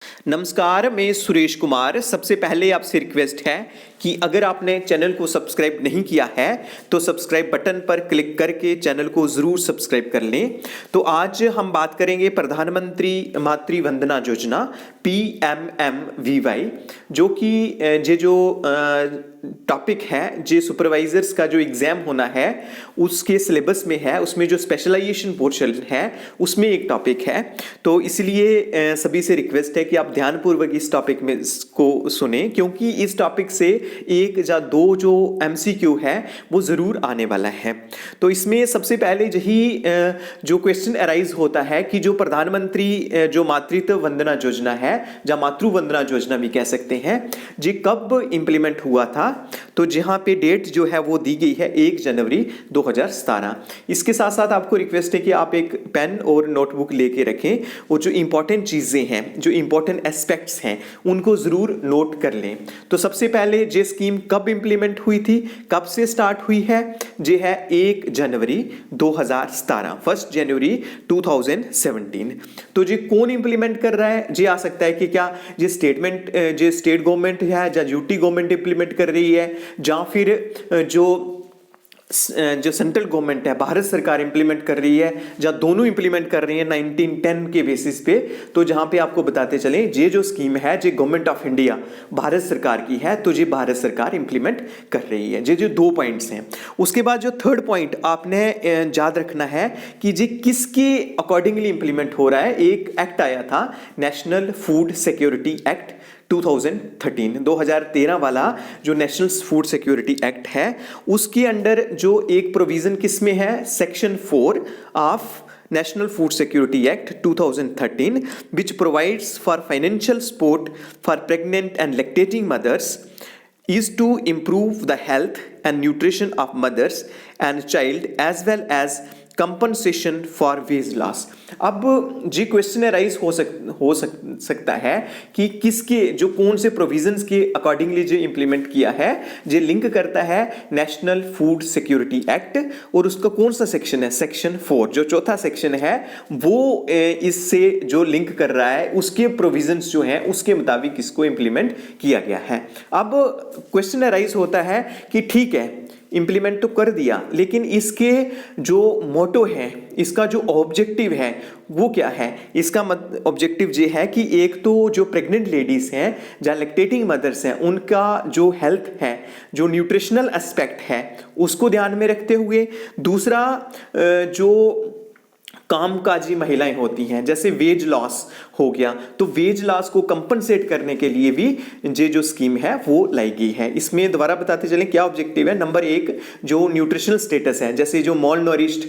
नमस्कार, मैं सुरेश कुमार। सबसे पहले आपसे रिक्वेस्ट है कि अगर आपने चैनल को सब्सक्राइब नहीं किया है तो सब्सक्राइब बटन पर क्लिक करके चैनल को ज़रूर सब्सक्राइब कर लें। तो आज हम बात करेंगे प्रधानमंत्री मातृ वंदना योजना PMMVY, जो कि ये जो टॉपिक है जे सुपरवाइजर्स का जो एग्ज़ाम होना है उसके सिलेबस में है, उसमें जो स्पेशलाइजेशन पोर्शन है उसमें एक टॉपिक है। तो इसलिए सभी से रिक्वेस्ट है कि आप ध्यानपूर्वक इस टॉपिक में को सुने, क्योंकि इस टॉपिक से एक या दो जो MCQ है वो ज़रूर आने वाला है। तो इसमें सबसे पहले यही जो क्वेश्चन अराइज होता है कि जो प्रधानमंत्री जो मातृत्व वंदना योजना है या मातृ वंदना योजना भी कह सकते हैं, ये कब इम्प्लीमेंट हुआ था। तो जहाँ पे डेट जो है वो दी गई है 1 जनवरी 2017। इसके साथ साथ आपको रिक्वेस्ट है कि आप एक पेन और नोटबुक लेके रखें और जो इंपॉर्टेंट चीज़ें हैं, जो इंपॉर्टेंट एस्पेक्ट्स हैं, उनको ज़रूर नोट कर लें। तो सबसे पहले ये स्कीम कब इम्प्लीमेंट हुई थी, कब से स्टार्ट हुई है, ये है 1 जनवरी 2017, 1 जनवरी 2017। तो ये कौन इम्प्लीमेंट कर रहा है, ये आ सकता है कि क्या ये स्टेट गवर्नमेंट है या यूटी गवर्नमेंट इम्प्लीमेंट कर रही है, या फिर जो सेंट्रल गवर्नमेंट है, भारत सरकार इंप्लीमेंट कर रही है, या दोनों इंप्लीमेंट कर रही है 1910 के बेसिस पे। तो जहां पे आपको बताते चलें ये जो स्कीम है ये गवर्नमेंट ऑफ इंडिया भारत सरकार की है, तो ये भारत सरकार इंप्लीमेंट कर रही है। ये जो 2 पॉइंट्स हैं। उसके बाद जो 3rd पॉइंट आपने याद रखना है कि ये किसके अकॉर्डिंगली इंप्लीमेंट हो रहा है। एक एक्ट आया था, नेशनल फूड सिक्योरिटी एक्ट 2013 वाला जो नेशनल फूड सिक्योरिटी एक्ट है, उसके अंडर जो एक प्रोविजन किस में है, section 4 of National Food Security Act 2013, which provides for financial support for pregnant and lactating mothers, is to improve the health and nutrition of mothers and child as well as compensation for wage loss. अब जी question rise हो सकता है कि किसके जो कौन से प्रोविजंस के अकॉर्डिंगली जो इंप्लीमेंट किया है। ये लिंक करता है नेशनल फूड सिक्योरिटी एक्ट, और उसका कौन सा सेक्शन है, सेक्शन 4, जो चौथा सेक्शन है वो इससे जो लिंक कर रहा है उसके प्रोविजंस जो हैं उसके मुताबिक इसको इंप्लीमेंट किया गया है। अब क्वेश्चन राइज होता है कि ठीक है इंप्लीमेंट तो कर दिया, लेकिन इसके जो मोटो है, इसका जो ऑब्जेक्टिव है वो क्या है। इसका ऑब्जेक्टिव ये है कि एक तो जो प्रेग्नेंट लेडीज हैं या लैक्टेटिंग मदर्स हैं उनका जो हेल्थ है, जो न्यूट्रिशनल एस्पेक्ट है उसको ध्यान में रखते हुए, दूसरा जो कामकाजी महिलाएं होती हैं जैसे वेज लॉस हो गया, तो वेज लॉस को कंपनसेट करने के लिए भी ये जो स्कीम है वो लाई गई है। इसमें दोबारा बताते चलें क्या ऑब्जेक्टिव है। नंबर 1 जो न्यूट्रिशनल स्टेटस है, जैसे जो मॉल नरिश्ड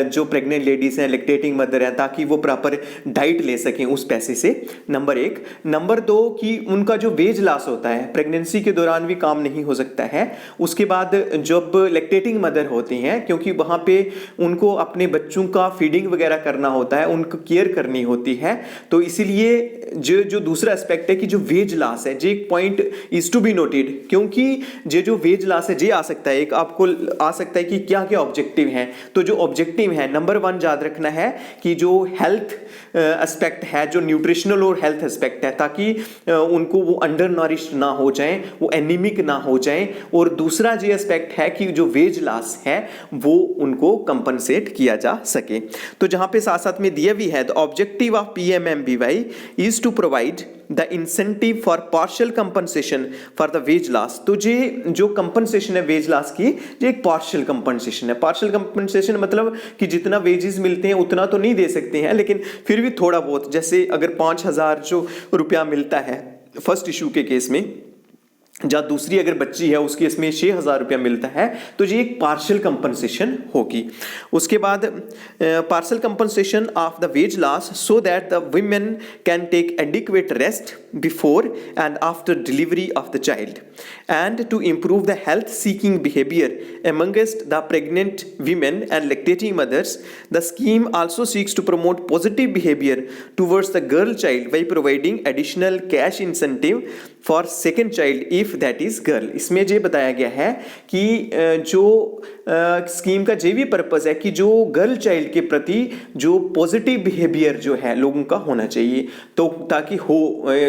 जो प्रेग्नेंट लेडीज हैं, लैक्टेटिंग मदर हैं, ताकि वो प्रॉपर डाइट ले सकें उस पैसे से, नंबर 1। नंबर 2 कि उनका जो वेज लॉस होता है प्रेगनेंसी के दौरान भी काम नहीं हो सकता है। उसके बाद जब लैक्टेटिंग मदर होती हैं, क्योंकि वहाँ पे उनको अपने बच्चों का फीडिंग वगैरह करना होता है, उनको केयर करनी होती है, तो इसीलिए जो दूसरा एस्पेक्ट है कि जो वेज लॉस है, जे एक point is to be noted, क्योंकि ये जो वेज लॉस है ये आ सकता है, एक आपको आ सकता है कि क्या क्या ऑब्जेक्टिव हैं। तो जो ऑब्जेक्टिव है नंबर 1 याद रखना है कि जो हेल्थ एस्पेक्ट है, जो न्यूट्रिशनल और हेल्थ एस्पेक्ट है, ताकि उनको वो अंडर नरिश्ड ना हो जाएं, वो एनीमिक ना हो जाएं। और दूसरा ये एस्पेक्ट है कि जो वेज लॉस है वो उनको कंपनसेट किया जा सके। तो जहां पे साथ साथ में दिया भी है, the objective of PMMVY is to provide the incentive for partial compensation for the wage loss. तो ये जो कंपनसेशन है वेज लॉस की, ये एक पार्शियल कंपनसेशन है। पार्शियल कंपनसेशन मतलब कि जितना वेजेस मिलते हैं उतना तो नहीं दे सकते हैं, लेकिन फिर भी थोड़ा बहुत, जैसे अगर 5,000 जो रुपया मिलता है फर्स्ट इशू के केस में, या दूसरी अगर बच्ची है उसके इसमें 6,000 रुपया मिलता है, तो ये एक पार्शियल कंपनसेशन होगी। उसके बाद partial compensation of the wage loss so that the women can take adequate rest before and after delivery of the child and to improve the health seeking behaviour amongst the pregnant women and lactating mothers. The scheme also seeks to promote positive behavior towards the girl child by providing additional cash incentive for second child if if that is girl. इसमें ये बताया गया है कि जो scheme का ये भी पर्पस है कि जो गर्ल चाइल्ड के प्रति जो पॉजिटिव बिहेवियर जो है लोगों का होना चाहिए, तो ताकि हो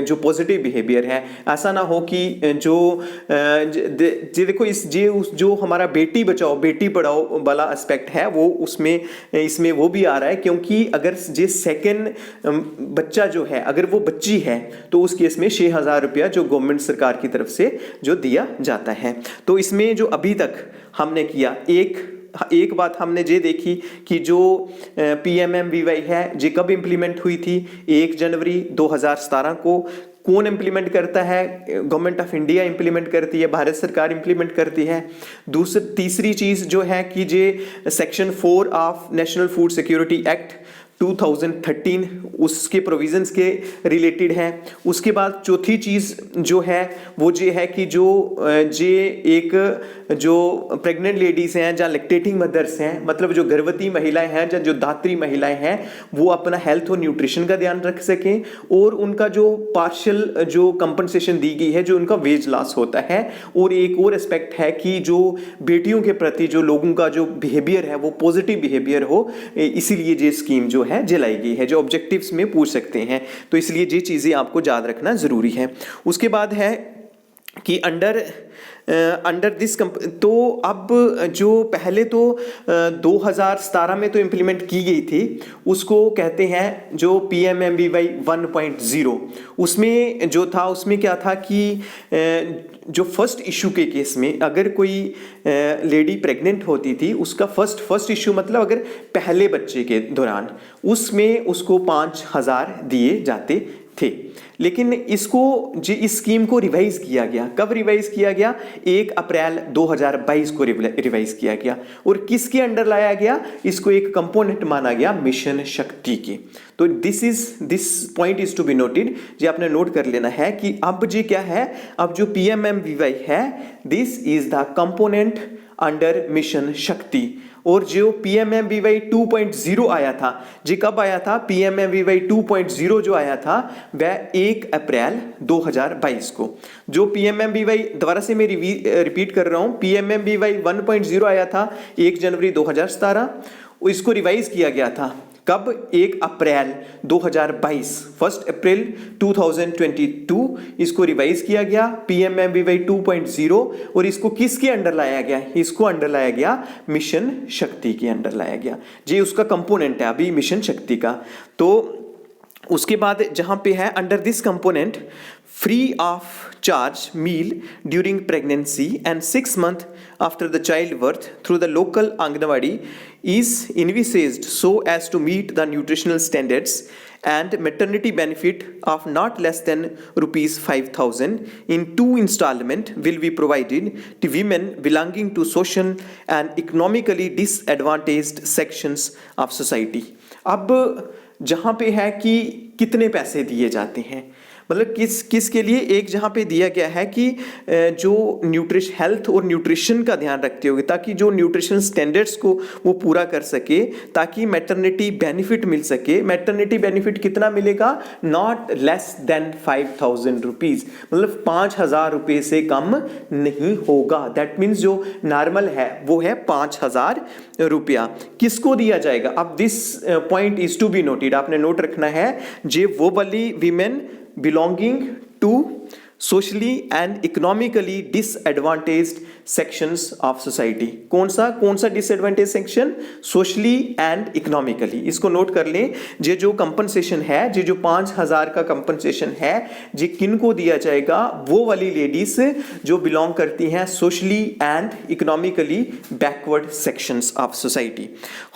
जो पॉजिटिव बिहेवियर है, ऐसा ना हो कि जो देखो इस जो हमारा बेटी बचाओ बेटी पढ़ाओ वाला एस्पेक्ट है वो उसमें इसमें वो भी आ रहा है, क्योंकि अगर ये सेकेंड बच्चा जो है अगर वो बच्ची है तो उस केस में 6,000 रुपया जो गवर्नमेंट सरकार की तरफ से जो दिया जाता है। तो इसमें जो अभी तक हमने किया, एक बात हमने ये देखी कि जो PMMVY है ये कब इंप्लीमेंट हुई थी, 1 जनवरी 2017 को। कौन इंप्लीमेंट करता है? गवर्नमेंट ऑफ इंडिया इंप्लीमेंट करती है, भारत सरकार इंप्लीमेंट करती है। तीसरी चीज जो है कि ये section 4 of national food security act 2013 उसके प्रोविजंस के रिलेटेड है। उसके बाद चौथी चीज़ जो है वो ये है कि जो एक जो प्रेग्नेंट लेडीज़ हैं या लैक्टेटिंग मदर्स हैं, मतलब जो गर्भवती महिलाएं हैं या जो धात्री महिलाएं हैं, वो अपना हेल्थ और न्यूट्रिशन का ध्यान रख सकें, और उनका जो पार्शियल जो कंपनसेशन दी गई है जो उनका वेज लॉस होता है। और एक और एस्पेक्ट है कि जो बेटियों के प्रति जो लोगों का जो बिहेवियर है वो पॉजिटिव बिहेवियर हो, इसीलिए ये स्कीम जो है जलाई गई है, जो ऑब्जेक्टिव्स में पूछ सकते हैं। तो इसलिए ये चीज़ें आपको याद रखना ज़रूरी है। उसके बाद है कि अंडर दिस तो अब जो पहले तो 2017 में तो इम्प्लीमेंट की गई थी, उसको कहते हैं जो PMMVY 1.0। उसमें जो था उसमें क्या था कि जो फर्स्ट इशू के केस में अगर कोई लेडी प्रेग्नेंट होती थी, उसका फर्स्ट इशू मतलब अगर पहले बच्चे के दौरान, उसमें उसको 5,000 दिए जाते थे। लेकिन इस स्कीम को रिवाइज किया गया। कब रिवाइज किया गया? 1 अप्रैल 2022 को रिवाइज किया गया। और किसके अंडर लाया गया? इसको एक कंपोनेंट माना गया मिशन शक्ति की। तो this point is to be noted, ये आपने नोट कर लेना है कि अब ये क्या है, अब जो PMMVY है this is the component under mission शक्ति। और जो PMMVY 2.0 आया था, जी कब आया था? PMMVY 2.0 जो आया था वह 1 अप्रैल 2022 को। जो PMMVY दोबारा से मैं रिपीट कर रहा हूँ, PMMVY 1.0 आया था 1 जनवरी 2017, इसको रिवाइज किया गया था कब? 1 अप्रैल 2022, 1 अप्रैल 2022 इसको रिवाइज किया गया PMMVY 2.0। और इसको किसके अंडर लाया गया? इसको अंडर लाया गया मिशन शक्ति के अंडर लाया गया। ये उसका कंपोनेंट है अभी मिशन शक्ति का। तो उसके बाद जहाँ पे है under this component free of charge meal during pregnancy and 6 months after the child birth through the local Anganwadi is envisaged so as to meet the nutritional standards, and maternity benefit of not less than rupees 5,000 in 2 installment will be provided to women belonging to social and economically disadvantaged sections of society। अब जहाँ पे है कि कितने पैसे दिए जाते हैं, मतलब किसके लिए? एक जहाँ पे दिया गया है कि जो हेल्थ और न्यूट्रिशन का ध्यान रखते हुए, ताकि जो न्यूट्रिशन स्टैंडर्ड्स को वो पूरा कर सके, ताकि मैटरनिटी बेनिफिट मिल सके। मैटरनिटी बेनिफिट कितना मिलेगा? नॉट लेस देन 5,000 रुपीज़, मतलब 5,000 रुपये से कम नहीं होगा। दैट मीन्स जो नॉर्मल है वो है 5,000 रुपया। किसको दिया जाएगा? अब this point is to be noted, आपने नोट रखना है, जे वो वाली women belonging to socially and economically disadvantaged sections of society। कौन सा disadvantaged section? socially and economically। इसको नोट कर लें। ये जो कंपनसेशन है, ये जो 5,000 का कंपनसेशन है, ये किन को दिया जाएगा? वो वाली लेडीज जो बिलोंग करती हैं socially and economically backward sections of society.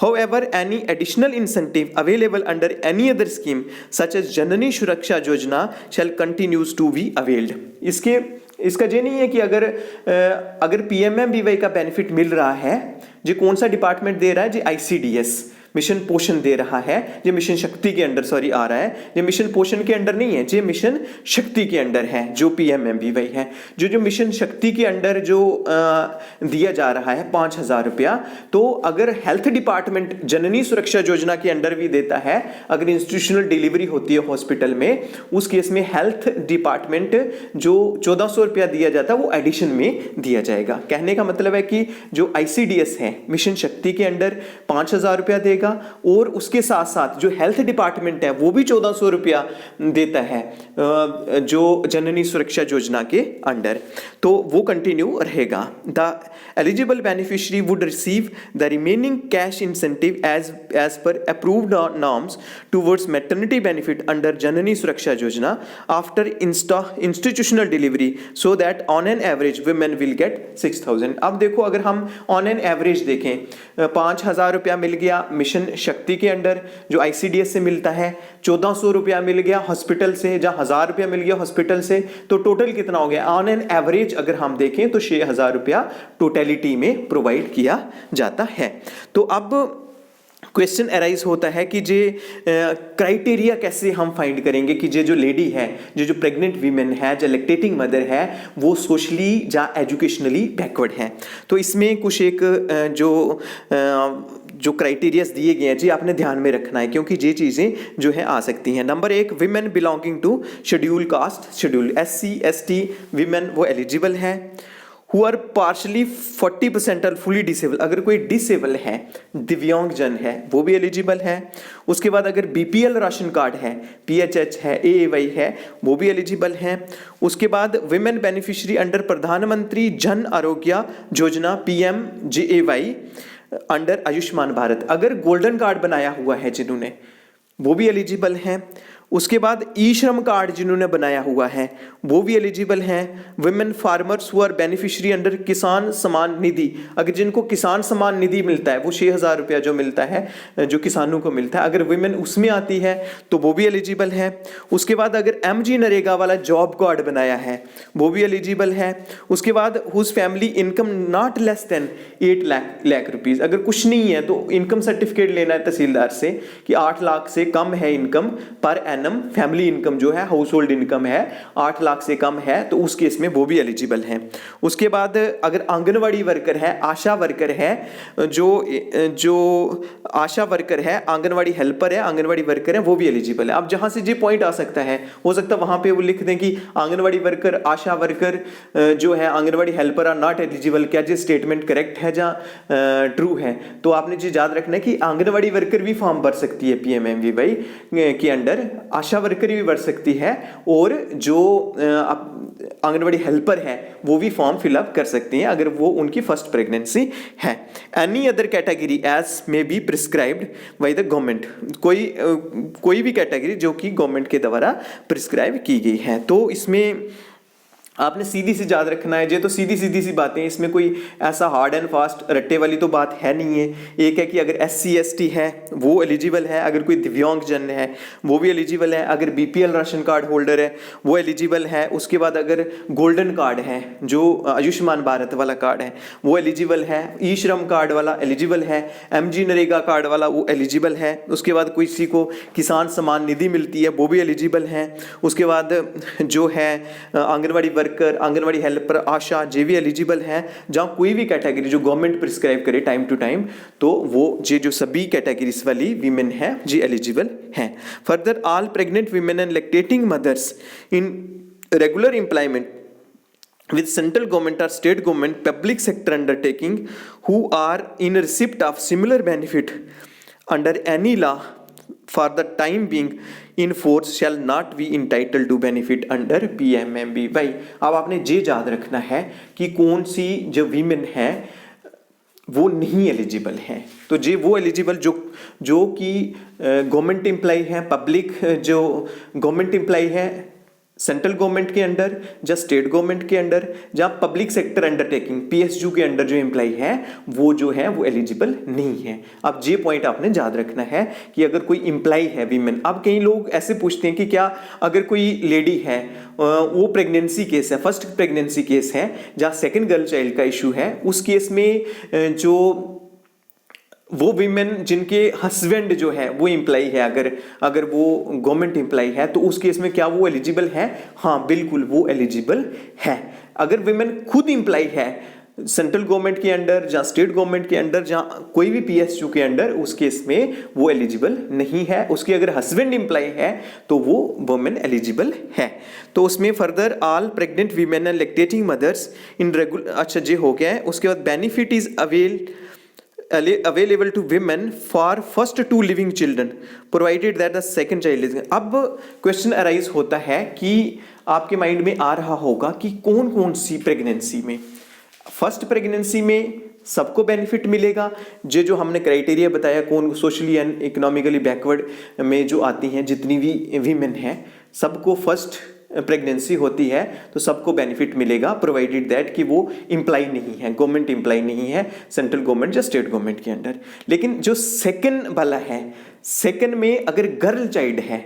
However, any additional incentive available under any other scheme such as जननी सुरक्षा योजना shall continues to be availed। इसका ये नहीं है कि अगर PMMVY का बेनिफिट मिल रहा है, जो कौन सा डिपार्टमेंट दे रहा है? जी ICDS, मिशन पोषण दे रहा है, ये मिशन शक्ति के अंडर सॉरी आ रहा है, ये मिशन पोषण के अंडर नहीं है, ये मिशन शक्ति के अंडर है जो पीएमएमबीवाई है। जो मिशन शक्ति के अंडर जो दिया जा रहा है 5,000 रुपया, तो अगर हेल्थ डिपार्टमेंट जननी सुरक्षा योजना के अंडर भी देता है, अगर इंस्टीट्यूशनल डिलीवरी होती है हॉस्पिटल में, उस केस में हेल्थ डिपार्टमेंट जो 1,400 रुपया दिया जाता है वो एडिशन में दिया जाएगा। कहने का मतलब है कि जो आईसीडीएस है मिशन शक्ति के अंडर 5,000 रुपया देगा, और उसके साथ साथ जो हेल्थ डिपार्टमेंट है वो भी 1,400 रुपया देता है जो जननी सुरक्षा योजना के अंडर, तो वो कंटिन्यू रहेगा। The eligible beneficiary would receive the remaining cash incentive as per approved norms towards maternity benefit under Janani Suraksha Yojana after institutional delivery, so that on an average women will get 6,000। अब देखो, अगर हम ऑन एन एवरेज देखें, 5,000 रुपया मिल गया mission शक्ति के under जो आईसीडीएस से मिलता है, 1,400 रुपया मिल गया हॉस्पिटल से, जहां 1,000 रुपया मिल गया हॉस्पिटल से, तो टोटल कितना हो गया? ऑन एन एवरेज अगर हम देखें तो 6,000 रुपया टोटलिटी में प्रोवाइड किया जाता है। तो अब क्वेश्चन अराइज होता है कि जे क्राइटेरिया कैसे हम फाइंड करेंगे कि जो लेडी है, जो प्रेग्नेंट वीमेन है, जो लैक्टेटिंग मदर है, वो सोशली या एजुकेशनली बैकवर्ड है। तो इसमें कुछ एक जो क्राइटेरियाज दिए गए हैं जी, आपने ध्यान में रखना है, क्योंकि ये चीज़ें जो है आ सकती हैं। Number 1, women belonging to schedule caste, schedule SC ST women वो एलिजिबल है। हु आर पार्शली 40% और फुली डिसेबल, अगर कोई डिसेबल है, दिव्यांग जन है, वो भी एलिजिबल है। उसके बाद अगर BPL राशन कार्ड है, PHH है, AAY है, वो भी एलिजिबल है। उसके बाद विमेन बेनिफिशियरी अंडर प्रधानमंत्री जन आरोग्य योजना PMJAY अंडर आयुष्मान भारत, अगर गोल्डन कार्ड बनाया हुआ है जिन्होंने, वो भी एलिजिबल हैं। उसके बाद ई श्रम कार्ड जिन्होंने बनाया हुआ है वो भी एलिजिबल हैं। Women farmers who are beneficiary under Kisan Samman निधि, अगर जिनको किसान सम्मान निधि मिलता है, वो 6,000 रुपया जो मिलता है, जो किसानों को मिलता है, अगर विमेन उसमें आती है तो वो भी एलिजिबल है। उसके बाद अगर MG नरेगा वाला जॉब कार्ड बनाया है वो भी एलिजिबल है। उसके बाद whose family income not less than 8 lakh rupees, अगर कुछ नहीं है तो इनकम सर्टिफिकेट लेना है तहसीलदार से कि 8 लाख से कम है income per annum, family income जो है, हाउस होल्ड इनकम है 8 लाख से कम है, तो उस केस में वो भी एलिजिबल है। उसके बाद अगर आंगनवाड़ी वर्कर है, आशा वर्कर है, जो आशा वर्कर है, आंगनवाड़ी हेल्पर है, आंगनवाड़ी वर्कर है, वो भी एलिजिबल है। अब जहां से ये पॉइंट आ सकता है, हो सकता है वहां पे वो लिख दें कि आंगनवाड़ी वर्कर, आशा वर्कर जो है, anganwadi helper are not eligible. क्या ये स्टेटमेंट करेक्ट है या ट्रू है? तो आपने ये याद रखना है कि आंगनवाड़ी वर्कर भी फॉर्म भर सकती है PMMVY के अंडर, आशा वर्कर भी भर सकती है, और जो आंगनवाड़ी हेल्पर है वो भी फॉर्म फिलअप कर सकती हैं अगर वो उनकी फर्स्ट प्रेगनेंसी है। Any other category as may be prescribed by the government, कोई भी कैटेगरी जो कि गवर्नमेंट के द्वारा प्रिस्क्राइब की गई है। तो इसमें आपने सीधी सी याद रखना है, ये तो सीधी सी बातें, इसमें कोई ऐसा हार्ड एंड फास्ट रट्टे वाली तो बात है नहीं है। एक है कि अगर SC ST है वो एलिजिबल है, अगर कोई दिव्यांग जन है वो भी एलिजिबल है, अगर BPL राशन कार्ड होल्डर है वो एलिजिबल है। उसके बाद अगर गोल्डन कार्ड है, जो आयुष्मान भारत वाला कार्ड है, वो एलिजिबल है। ई श्रम कार्ड वाला एलिजिबल है। MG नरेगा कार्ड वाला वो एलिजिबल है। उसके बाद किसी को किसान सम्मान निधि मिलती है वो भी एलिजिबल है। उसके बाद जो है आंगनवाड़ी वर्कर, आंगनवाड़ी हेल्पर, आशा, जे भी एलिजिबल है। जहाँ कोई भी कैटेगरी जो गवर्नमेंट प्रिस्क्राइब करे टाइम टू टाइम, तो वो ये जो सभी कैटेगरीज वाली वीमेन है जी एलिजिबल हैं। Further all pregnant women and lactating mothers in regular employment with central government or state government public sector undertaking who are in receipt of similar benefit under any law for the time being in force shall not be entitled to benefit under PMMVY। अब आपने ये याद रखना है कि कौन सी जो women है वो नहीं एलिजिबल है। तो जे वो एलिजिबल जो कि गवर्नमेंट एम्प्लॉय है, पब्लिक जो गवर्नमेंट एम्प्लॉय है सेंट्रल गवर्नमेंट के अंडर या स्टेट गवर्नमेंट के अंडर, जहाँ पब्लिक सेक्टर अंडरटेकिंग PSU के अंडर जो एम्प्लॉय है वो जो है वो एलिजिबल नहीं है। अब ये पॉइंट आपने याद रखना है कि अगर कोई एम्प्लॉय है वीमेन, अब कई लोग ऐसे पूछते हैं कि क्या अगर कोई लेडी है वो प्रेगनेंसी केस है, फर्स्ट प्रेगनेंसी केस है, जहाँ सेकेंड गर्ल चाइल्ड का इशू है, उस केस में जो वो वीमेन जिनके हस्बैंड जो है वो एम्प्लॉय है, अगर वो गवर्नमेंट एम्प्लॉय है तो उस केस में क्या वो एलिजिबल है? हाँ बिल्कुल वो एलिजिबल है। अगर वीमेन खुद एम्प्लॉय है सेंट्रल गवर्नमेंट के अंडर या स्टेट गवर्नमेंट के अंडर, जहाँ कोई भी पीएसयू के अंडर, उस केस में वो एलिजिबल नहीं है। उसके अगर हस्बैंड एम्प्लॉय है तो वो वुमेन एलिजिबल है। तो उसमें further all pregnant women and lactating mothers in regular, अच्छा ये हो गया है। उसके बाद benefit is available to women for first 2 living children provided that the second child is। अब क्वेश्चन अराइज होता है कि आपके माइंड में आ रहा होगा कि कौन कौन सी प्रेगनेंसी में, फर्स्ट प्रेगनेंसी में सबको बेनिफिट मिलेगा, जो हमने क्राइटेरिया बताया, कौन सोशली एंड इकोनॉमिकली बैकवर्ड में जो आती हैं जितनी भी वीमेन हैं सबको फर्स्ट प्रेगनेंसी होती है तो सबको बेनिफिट मिलेगा, प्रोवाइडेड दैट कि वो एम्प्लॉय नहीं है, गवर्नमेंट एम्प्लॉय नहीं है सेंट्रल गवर्नमेंट या स्टेट गवर्नमेंट के अंडर। लेकिन जो सेकंड वाला है, सेकंड में अगर गर्ल चाइल्ड है,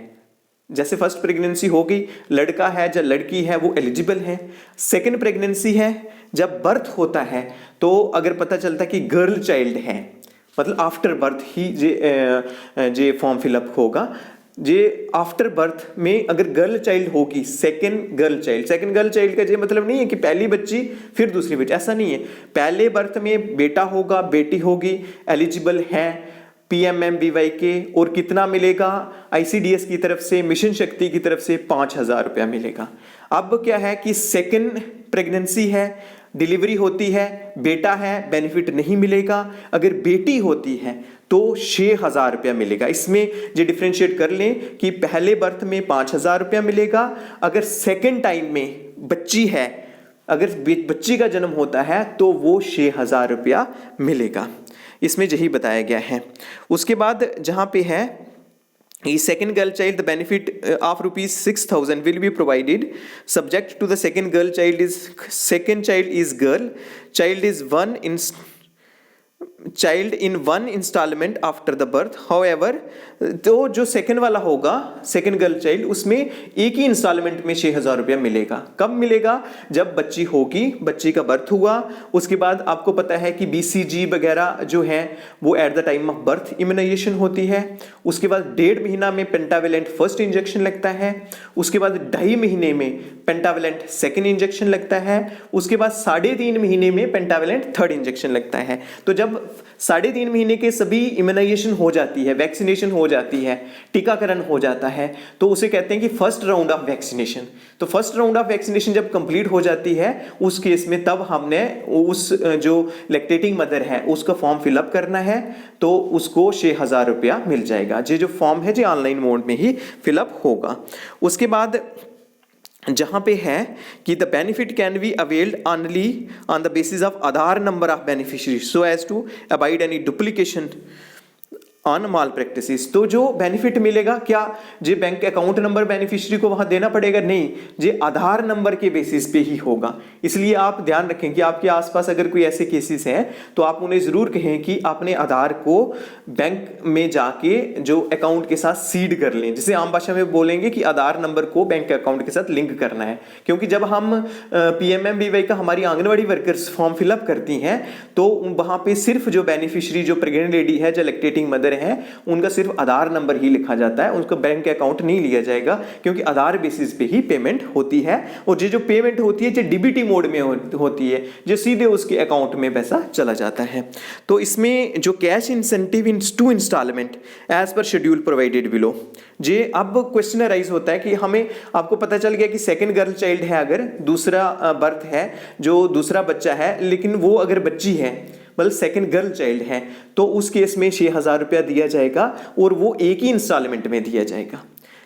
जैसे फर्स्ट प्रेगनेंसी हो गई, लड़का है या लड़की है वो एलिजिबल है। सेकंड प्रेगनेंसी है, जब बर्थ होता है तो अगर पता चलता है कि गर्ल चाइल्ड है, मतलब आफ्टर बर्थ ही जे फॉर्म फिलअप होगा, जे आफ्टर बर्थ में अगर गर्ल चाइल्ड होगी, सेकंड गर्ल चाइल्ड का ये मतलब नहीं है कि पहली बच्ची फिर दूसरी बच्ची, ऐसा नहीं है। पहले बर्थ में बेटा होगा, बेटी होगी, एलिजिबल है PMMVY के, और कितना मिलेगा? ICDS की तरफ से, मिशन शक्ति की तरफ से 5,000 रुपया मिलेगा। अब क्या है कि सेकंड प्रेगनेंसी है, डिलीवरी होती है, बेटा है, बेनिफिट नहीं मिलेगा। अगर बेटी होती है तो 6,000 रुपया मिलेगा। इसमें जो डिफ्रेंशिएट कर लें कि पहले बर्थ में 5,000 रुपया मिलेगा, अगर सेकंड टाइम में बच्ची है, अगर बच्ची का जन्म होता है तो वो 6,000 रुपया मिलेगा। इसमें यही बताया गया है। उसके बाद जहाँ पे है second girl child, the benefit of ₹6,000 will be provided subject to the second child is girl, child in one installment after the birth। however, तो जो सेकंड वाला होगा, सेकंड गर्ल चाइल्ड, उसमें एक ही इंस्टॉलमेंट में 6,000 रुपया मिलेगा। कब मिलेगा? जब बच्ची होगी, बच्ची का बर्थ हुआ, उसके बाद आपको पता है कि BCG वगैरह जो है वो at the time of birth immunization होती है। उसके बाद 1.5 महीना में पेंटावेलेंट फर्स्ट इंजेक्शन लगता है, उसके बाद 2.5 महीने में पेंटावेलेंट सेकेंड इंजेक्शन लगता है, उसके बाद 3.5 महीने में पेंटावेलेंट थर्ड इंजेक्शन लगता है। तो जब 3.5 महीने के सभी इम्यूनाइजेशन हो जाती है, वैक्सीनेशन हो जाती है, टीकाकरण हो जाता है, तो उसे कहते हैं कि फर्स्ट राउंड ऑफ वैक्सीनेशन। तो फर्स्ट राउंड ऑफ वैक्सीनेशन जब कंप्लीट हो जाती है उस केस में तब हमने उस जो लैक्टेटिंग मदर है उसका फॉर्म फिलअप करना है, तो उसको 6,000 रुपया मिल जाएगा। ये जो फॉर्म है जो ऑनलाइन मोड में ही फिलअप होगा। उसके बाद जहाँ पे है कि the benefit can be availed only on the basis of Aadhaar number of beneficiary so as to avoid any duplication on malpractices. तो जो बेनिफिट मिलेगा, क्या जे बैंक अकाउंट नंबर बेनिफिशियरी को वहां देना पड़ेगा? नहीं, जे आधार नंबर के बेसिस पे ही होगा। इसलिए आप ध्यान रखें कि आपके आसपास अगर कोई ऐसे केसेस हैं तो आप उन्हें जरूर कहें कि अपने आधार को बैंक में जाके जो अकाउंट के साथ सीड कर लें, जिसे आम भाषा में बोलेंगे कि आधार नंबर को बैंक अकाउंट के साथ लिंक करना है। क्योंकि जब हम PMMVY का हमारी आंगनवाड़ी वर्कर्स फॉर्म फिलअप करती हैं तो वहां पे सिर्फ जो बेनिफिशियरी, जो प्रेग्नेंट लेडी है, जो लैक्टेटिंग मदर है, उनका सिर्फ आधार नंबर ही लिखा जाता है, उनका बैंक अकाउंट नहीं लिया जाएगा, क्योंकि आधार बेसिस पे ही पेमेंट होती है। और जो पेमेंट होती है जो DBT मोड में होती है, जो सीधे उसके अकाउंट में पैसा चला जाता है। तो इसमें जो cash incentive in 2 installment as per schedule provided below. जे अब क्वेश्चन राइज होता है कि हमें, आपको पता चल गया कि सेकंड गर्ल चाइल्ड है, अगर दूसरा बर्थ है, जो दूसरा बच्चा है, लेकिन वो अगर बच्ची है, मतलब सेकंड गर्ल चाइल्ड है, तो उस केस में 6,000 रुपया दिया जाएगा और वो एक ही इंस्टॉलमेंट में दिया जाएगा।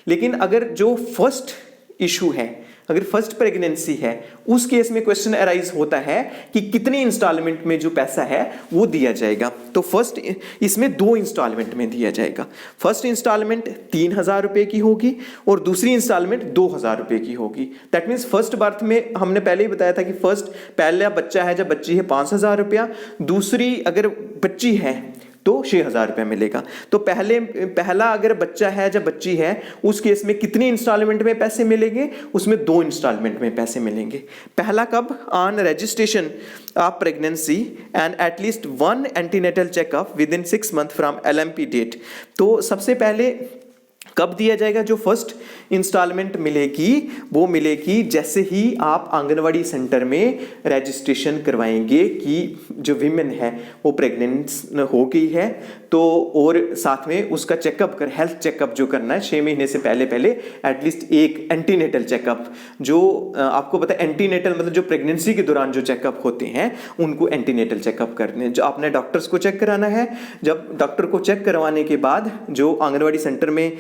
लेकिन अगर जो फर्स्ट इशू है, अगर फर्स्ट प्रेगनेंसी है, उस केस में क्वेश्चन अराइज होता है कि कितनी इंस्टॉलमेंट में जो पैसा है वो दिया जाएगा। तो फर्स्ट इसमें 2 इंस्टॉलमेंट में दिया जाएगा। फर्स्ट इंस्टॉलमेंट 3,000 रुपए की होगी और दूसरी इंस्टॉलमेंट 2,000 रुपए की होगी। दैट मीन्स फर्स्ट बर्थ में हमने पहले ही बताया था कि फर्स्ट पहला बच्चा है, जब बच्ची है 5,000 रुपया, दूसरी अगर बच्ची है तो 6,000 रुपया मिलेगा। तो पहला अगर बच्चा है या बच्ची है उस केस में कितनी इंस्टॉलमेंट में पैसे मिलेंगे, उसमें 2 इंस्टॉलमेंट में पैसे मिलेंगे। पहला कब, on registration of pregnancy and at least 1 antenatal checkup within 6 month from LMP date. तो सबसे पहले कब दिया जाएगा, जो फर्स्ट इंस्टॉलमेंट मिलेगी वो मिलेगी जैसे ही आप आंगनवाड़ी सेंटर में रजिस्ट्रेशन करवाएंगे कि जो विमेन है वो प्रेग्नेंट हो गई है, तो और साथ में उसका चेकअप हेल्थ चेकअप जो करना है 6 महीने से पहले एटलीस्ट एक एंटीनेटल चेकअप, जो आपको पता है एंटीनेटल मतलब जो प्रेगनेंसी के दौरान जो चेकअप होते हैं उनको एंटीनेटल चेकअप करने, जो आपने डॉक्टर्स को चेक कराना है। जब डॉक्टर को चेक करवाने के बाद जो आंगनवाड़ी सेंटर में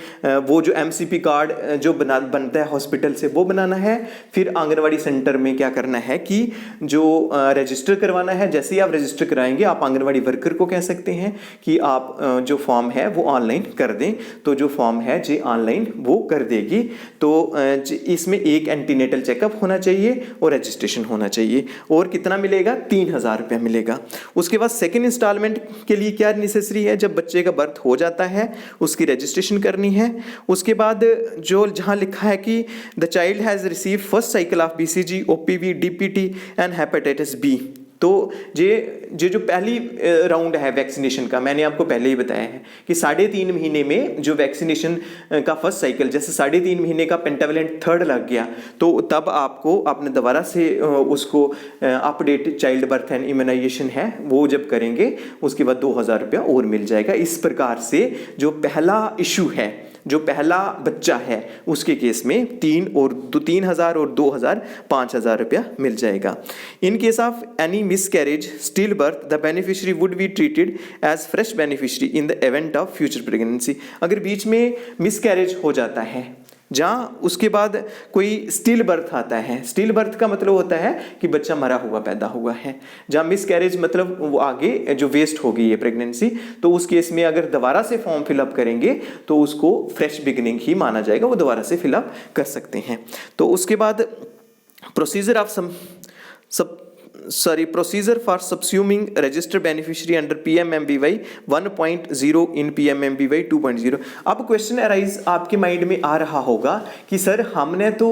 वो जो MCP कार्ड जो बनता है हॉस्पिटल से वो बनाना है। फिर आंगनवाड़ी सेंटर में क्या करना है कि जो रजिस्टर करवाना है। जैसे ही आप रजिस्टर कराएंगे आप आंगनवाड़ी वर्कर को कह सकते हैं कि आप जो फॉर्म है वो ऑनलाइन कर दें, तो जो फॉर्म है जी ऑनलाइन वो कर देगी। तो इसमें एक एंटीनेटल चेकअप होना चाहिए और रजिस्ट्रेशन होना चाहिए। और कितना मिलेगा, 3,000 रुपया मिलेगा। उसके बाद सेकेंड इंस्टॉलमेंट के लिए क्या नेसेसरी है, जब बच्चे का बर्थ हो जाता है उसकी रजिस्ट्रेशन करनी है। उसके बाद जो जहाँ लिखा है कि the child has receive first cycle of BCG, OPV, DPT and hepatitis B। तो ये जो पहली राउंड है वैक्सीनेशन का, मैंने आपको पहले ही बताया है कि 3.5 महीने में जो वैक्सीनेशन का फर्स्ट साइकिल, जैसे 3.5 महीने का पेंटावेलेंट थर्ड लग गया तो तब आपको आपने दोबारा से उसको update child birth and immunization है वो जब करेंगे उसके बाद 2,000 रुपया और मिल जाएगा। इस प्रकार से जो पहला इशू है, जो पहला बच्चा है उसके केस में 3,000 और 2,000 5,000 रुपया मिल जाएगा। In case of any miscarriage still birth the beneficiary would be treated as fresh beneficiary in the event of future pregnancy. अगर बीच में मिसकैरेज हो जाता है, जहाँ उसके बाद कोई स्टिल बर्थ आता है, स्टिल बर्थ का मतलब होता है कि बच्चा मरा हुआ पैदा हुआ है। जहाँ मिसकैरेज मतलब वो आगे जो वेस्ट हो गई है प्रेगनेंसी, तो उस केस में अगर दोबारा से फॉर्म फिलअप करेंगे तो उसको फ्रेश बिगिनिंग ही माना जाएगा, वो दोबारा से फिलअप कर सकते हैं। तो उसके बाद procedure of procedure for subsuming registered beneficiary under PMMBY 1.0 in PMMBY 2.0। अब क्वेश्चन अराइज आपके माइंड में आ रहा होगा कि सर हमने तो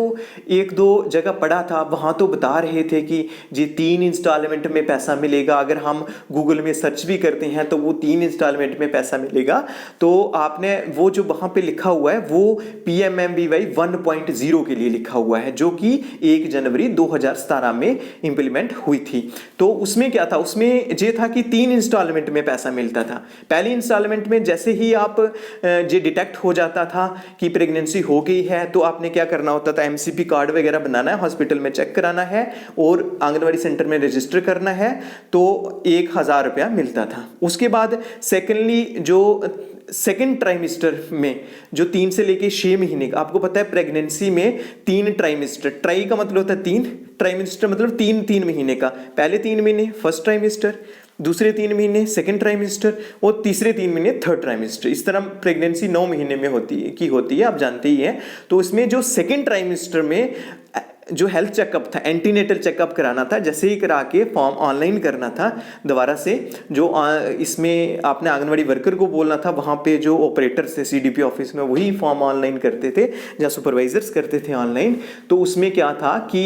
1-2 जगह पढ़ा था, वहाँ तो बता रहे थे कि जी 3 इंस्टॉलमेंट में पैसा मिलेगा। अगर हम गूगल में सर्च भी करते हैं तो वो 3 इंस्टॉलमेंट में पैसा मिलेगा। तो आपने वो जो वहाँ पे लिखा हुआ है वो PMMBY 1.0 के लिए लिखा हुआ है, जो कि 1 जनवरी 2017 में इंप्लीमेंट हुई थी। तो उसमें क्या था, उसमें ये था कि 3 इंस्टॉलमेंट में पैसा मिलता था। पहली इंस्टॉलमेंट में जैसे ही आप ये डिटेक्ट हो जाता था कि प्रेगनेंसी हो गई है तो आपने क्या करना होता था, MCP कार्ड वगैरह बनाना है, हॉस्पिटल में चेक कराना है और आंगनवाड़ी सेंटर में रजिस्टर करना है, तो 1,000 रुपया मिलता था। उसके बाद सेकेंडली जो सेकेंड ट्राइमेस्टर में जो 3 से लेके 6 महीने का, आपको पता है प्रेगनेंसी में 3 ट्राइमेस्टर, ट्राई का मतलब होता है 3, ट्राइमेस्टर मतलब 3 महीने का। पहले 3 महीने फर्स्ट ट्राइमेस्टर, दूसरे 3 महीने सेकेंड ट्राइमेस्टर और तीसरे 3 महीने थर्ड ट्राइमेस्टर। इस तरह प्रेगनेंसी 9 महीने में होती है, आप जानते ही हैं। तो इसमें जो सेकेंड ट्राइमेस्टर में जो हेल्थ चेकअप था, एंटीनेटल चेकअप कराना था, जैसे ही करा के फॉर्म ऑनलाइन करना था दोबारा से। जो इसमें आपने आंगनवाड़ी वर्कर को बोलना था, वहाँ पे जो ऑपरेटर्स थे CDP ऑफिस में वही फॉर्म ऑनलाइन करते थे या सुपरवाइजर्स करते थे ऑनलाइन। तो उसमें क्या था कि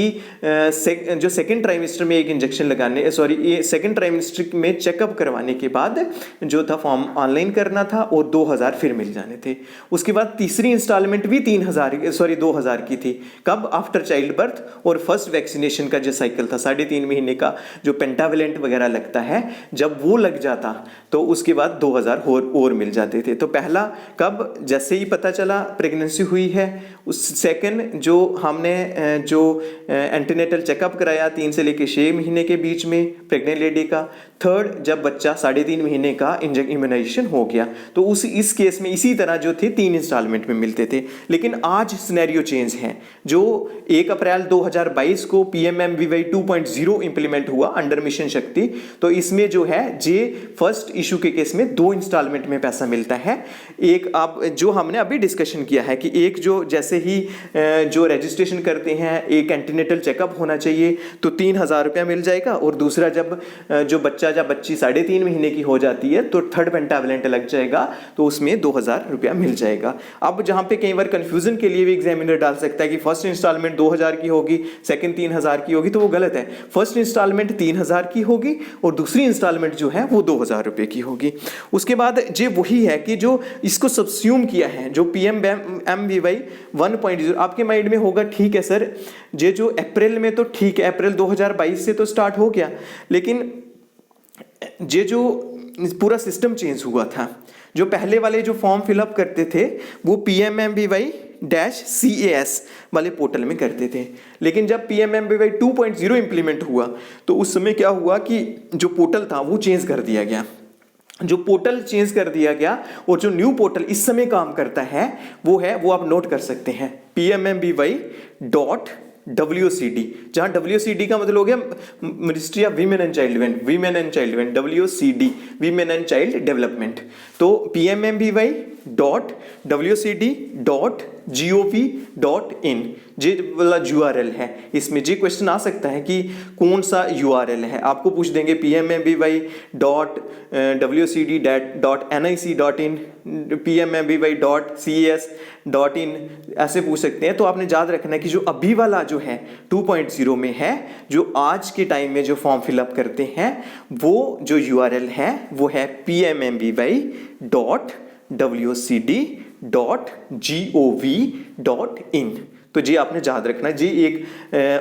जो सेकेंड ट्राइमेस्टर में एक इंजेक्शन लगाने ये सेकेंड ट्राइमेस्टर में चेकअप करवाने के बाद जो था फॉर्म ऑनलाइन करना था और 2,000 फिर मिल जाने थे। उसके बाद तीसरी इंस्टॉलमेंट भी 2,000 की थी। कब, आफ्टर चाइल्ड बर्थ और फर्स्ट वैक्सीनेशन का जो साइकिल था 3.5 महीने का जो पेंटावेलेंट वगैरह लगता है, जब वो लग जाता तो उसके बाद 2,000 और मिल जाते थे। तो पहला कब, जैसे ही पता चला प्रेगनेंसी हुई है। उस सेकंड जो हमने जो एंटीनेटल चेकअप कराया 3 से लेके 6 महीने के बीच में प्रेग्नेंट लेडी का। थर्ड, जब बच्चा 3.5 महीने का इम्यूनाइजेशन हो गया। तो इस केस में इसी तरह जो थे 3 इंस्टॉलमेंट में मिलते थे। लेकिन आज सिनेरियो चेंज है। जो 1 अप्रैल 2022 को PMMBY 2.0 इंप्लीमेंट हुआ अंडर मिशन शक्ति, तो इसमें जो है फर्स्ट इशू के केस में 2 इंस्टॉलमेंट में पैसा मिलता है। एक आप जो हमने अभी डिस्कशन किया है कि एक जो जैसे ही जो रजिस्ट्रेशन करते हैं एक एंटीनेटल चेकअप होना चाहिए तो 3,000 रुपया मिल जाएगा। और दूसरा जब जो बच्चा बच्चा या बच्ची 3.5 महीने की हो जाती है तो थर्ड पेंटावलेंट लग जाएगा, तो उसमें 2,000 रुपया मिल जाएगा। अब जहाँ पे कई बार कंफ्यूजन के लिए भी एग्जामिनर डाल सकता है कि फर्स्ट इंस्टॉलमेंट 2,000 की होगी, सेकंड 3,000 की होगी, तो वो गलत है। फर्स्ट इंस्टॉलमेंट 3,000 की होगी और दूसरी इंस्टॉलमेंट जो है वो 2,000 रुपये की होगी। उसके बाद ये वही है कि जो इसको सब्स्यूम किया है, जो PMMVY 1.0 आपके माइंड में होगा ठीक है सर, ये जो अप्रैल में तो ठीक है, अप्रैल 2022 से तो स्टार्ट हो गया, लेकिन ये जो पूरा सिस्टम चेंज हुआ था, जो पहले वाले जो फॉर्म फिलअप करते थे वो PMMVY-CAS वाले पोर्टल में करते थे, लेकिन जब PMMVY 2.0 इंप्लीमेंट हुआ तो उस समय क्या हुआ कि जो पोर्टल था वो चेंज कर दिया गया। जो पोर्टल चेंज कर दिया गया और जो न्यू पोर्टल इस समय काम करता है वो आप नोट कर सकते हैं PMMVY.WCD, जहां WCD का मतलब हो गया ministry of women and child development, WCD women and child development. तो PMMVY.WCD.gov.in ये वाला URL है। इसमें जी क्वेश्चन आ सकता है कि कौन सा URL है, आपको पूछ देंगे PMMVY.WCD.nic.in, PMMVY.cas.in, ऐसे पूछ सकते हैं। तो आपने याद रखना है कि जो अभी वाला जो है 2.0 में है, जो आज के टाइम में जो फॉर्म फिलअप करते हैं वो जो URL है वो है PMMVY.WCD.gov.in। तो जी आपने याद रखना, जी एक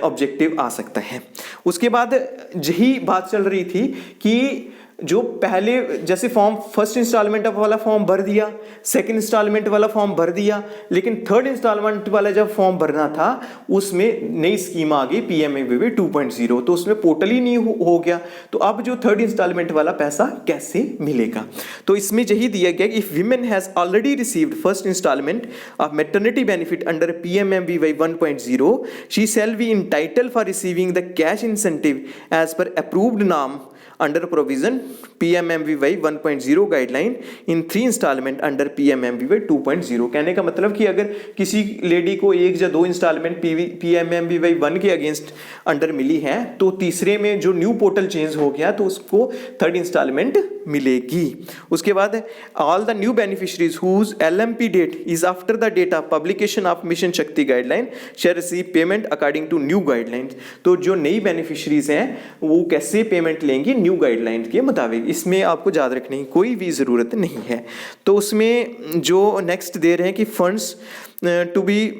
ऑब्जेक्टिव आ सकता है। उसके बाद यही बात चल रही थी कि जो पहले जैसे फॉर्म फर्स्ट इंस्टॉलमेंट वाला फॉर्म भर दिया, सेकंड इंस्टॉलमेंट वाला फॉर्म भर दिया, लेकिन थर्ड इंस्टॉलमेंट वाला जब फॉर्म भरना था उसमें नई स्कीम आ गई PMMVY 2.0, तो उसमें पोर्टल ही नहीं हो गया। तो अब जो थर्ड इंस्टॉलमेंट वाला पैसा कैसे मिलेगा, तो इसमें यही दिया गया if women has already received first instalment of maternity benefit under PMMVY 1.0 she shall be entitled for receiving the cash incentive as per approved नाम under provision PMMVY 1.0 guideline in 3 instalment under PMMVY 2.0। कहने का मतलब कि अगर किसी lady को 1 या 2 instalment PMMVY 1 के अगेंस्ट अंडर मिली है तो तीसरे में जो न्यू पोर्टल चेंज हो गया तो उसको थर्ड इंस्टॉलमेंट मिलेगी। उसके बाद all the new beneficiaries whose LMP date is after the date of publication of mission Shakti guideline shall receive payment according to new guidelines. तो जो नई बेनिफिशरीज हैं वो कैसे पेमेंट लेंगी, न्यू गाइडलाइन के मुताबिक। इसमें आपको याद रखने की कोई भी ज़रूरत नहीं है। तो उसमें जो नेक्स्ट दे रहे हैं कि funds to be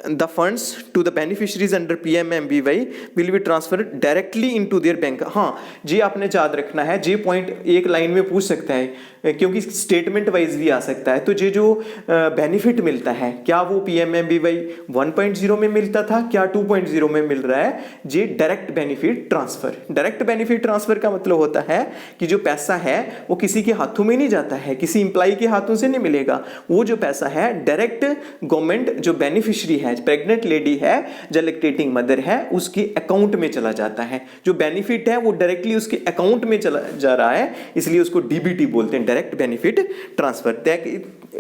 the funds to the beneficiaries under PMMVY will be transfer directly into their bank. हाँ जी आपने याद रखना है, जी पॉइंट एक लाइन में पूछ सकता है क्योंकि स्टेटमेंट वाइज भी आ सकता है। तो ये जो बेनिफिट मिलता है क्या वो PMMVY 1.0 में मिलता था, क्या 2.0 में मिल रहा है, ये direct benefit transfer. Direct benefit transfer का मतलब होता है कि जो पैसा है वो किसी के हाथों में नहीं जाता है, किसी एम्प्लॉय के हाथों से नहीं मिलेगा। वो जो पैसा है डायरेक्ट गवर्नमेंट जो बेनिफिशरी है, प्रेग्नेंट लेडी है, जो लैक्टेटिंग मदर है, उसके अकाउंट में चला जाता है। जो बेनिफिट है वो डायरेक्टली उसके अकाउंट में चला जा रहा है, इसलिए उसको DBT बोलते हैं, डायरेक्ट बेनिफिट ट्रांसफर।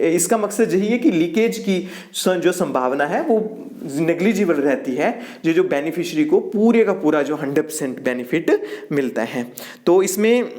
इसका मकसद यही है कि लीकेज की जो संभावना है वो नेग्लिजिबल रहती है, जो बेनिफिशरी को पूरे का पूरा जो 100% बेनिफिट मिलता है। तो इसमें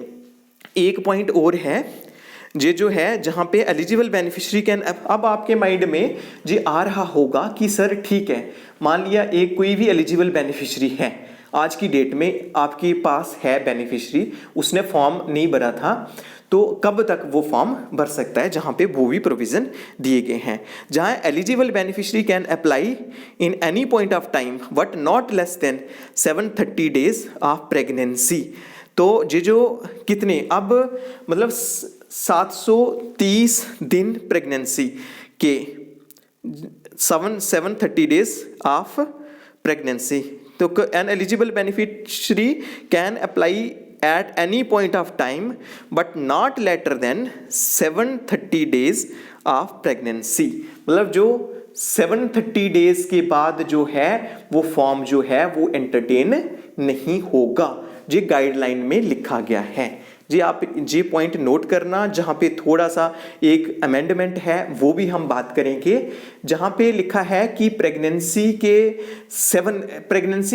एक पॉइंट और है ये जो है जहाँ पे एलिजिबल बेनिफिशरी कैन, अब आपके माइंड में ये आ रहा होगा कि सर ठीक है, मान लिया एक कोई भी एलिजिबल बेनिफिशरी है, आज की डेट में आपके पास है बेनिफिशरी, उसने फॉर्म नहीं भरा था, तो कब तक वो फॉर्म भर सकता है, जहाँ पे वो भी प्रोविज़न दिए गए हैं। जहाँ eligible beneficiary can apply in any point of time but not less then 730 days of pregnancy. तो ये जो कितने अब मतलब 730 दिन प्रेगनेंसी के 730 डेज ऑफ प्रेगनेंसी। तो N eligible beneficiary can apply at any point of time but not later than 730 days of pregnancy। मतलब जो 730 डेज के बाद जो है वो फॉर्म जो है वो एंटरटेन नहीं होगा, ये गाइडलाइन में लिखा गया है। जी आप जी पॉइंट नोट करना, जहाँ पे थोड़ा सा एक अमेंडमेंट है वो भी हम बात करेंगे, जहाँ पे लिखा है कि प्रेगनेंसी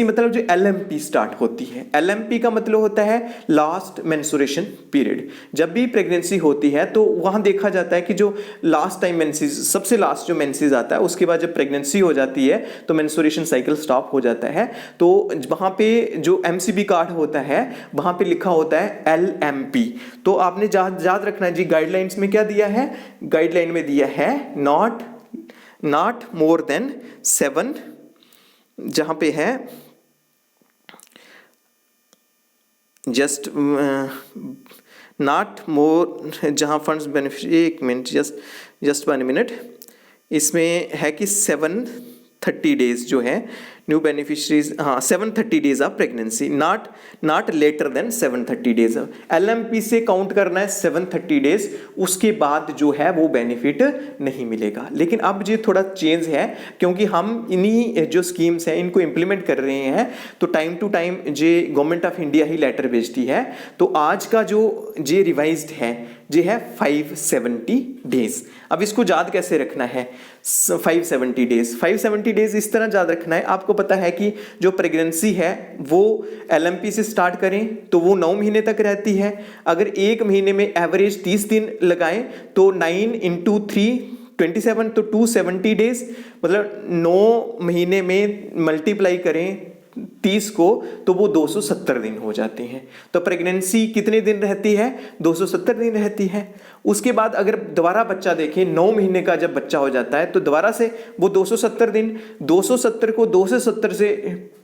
मतलब जो LMP स्टार्ट होती है, LMP का मतलब होता है लास्ट मेंस्ट्रुएशन पीरियड। जब भी प्रेगनेंसी होती है तो वहाँ देखा जाता है कि जो लास्ट टाइम मेंसेस, सबसे लास्ट जो मेंसेस आता है, उसके बाद जब प्रेगनेंसी हो जाती है तो मेंस्ट्रुएशन साइकिल स्टॉप हो जाता है। तो वहाँ पे जो MCB कार्ड होता है वहाँ पे लिखा होता है LMP। तो आपने याद रखना है जी, गाइडलाइंस में क्या दिया है, गाइडलाइन में दिया है नॉट मोर देन 7, जहाँ पे है जस्ट नॉट मोर, जहाँ फंड्स बेनिफिशियरी, एक मिनट, जस्ट 1 मिनट, इसमें है कि 730 डेज जो है न्यू बेनिफिशरीज, हाँ 730 days of pregnancy, not later than 730 days. LMP से काउंट करना है 730 डेज, उसके बाद जो है वो बेनिफिट नहीं मिलेगा। लेकिन अब ये थोड़ा चेंज है, क्योंकि हम इन्हीं जो स्कीम्स हैं इनको इम्प्लीमेंट कर रहे हैं, तो टाइम टू टाइम जे गवर्नमेंट ऑफ इंडिया ही लेटर भेजती है। तो आज का जो जे रिवाइज्ड है जे है 570 डेज। अब इसको याद कैसे रखना है, 570 डेज इस तरह याद रखना है। आपको पता है कि जो प्रेगनेंसी है वो LMP से स्टार्ट करें तो वो 9 महीने तक रहती है। अगर एक महीने में एवरेज 30 दिन लगाएं तो 9 × 3 27, तो 270 डेज, मतलब 9 महीने में मल्टीप्लाई करें 30 को तो वो 270 दिन हो जाते हैं। तो प्रेगनेंसी कितने दिन रहती है, 270 दिन रहती है। उसके बाद अगर दोबारा बच्चा देखें, 9 महीने का जब बच्चा हो जाता है तो दोबारा से वो 270 दिन, 270 को 270 से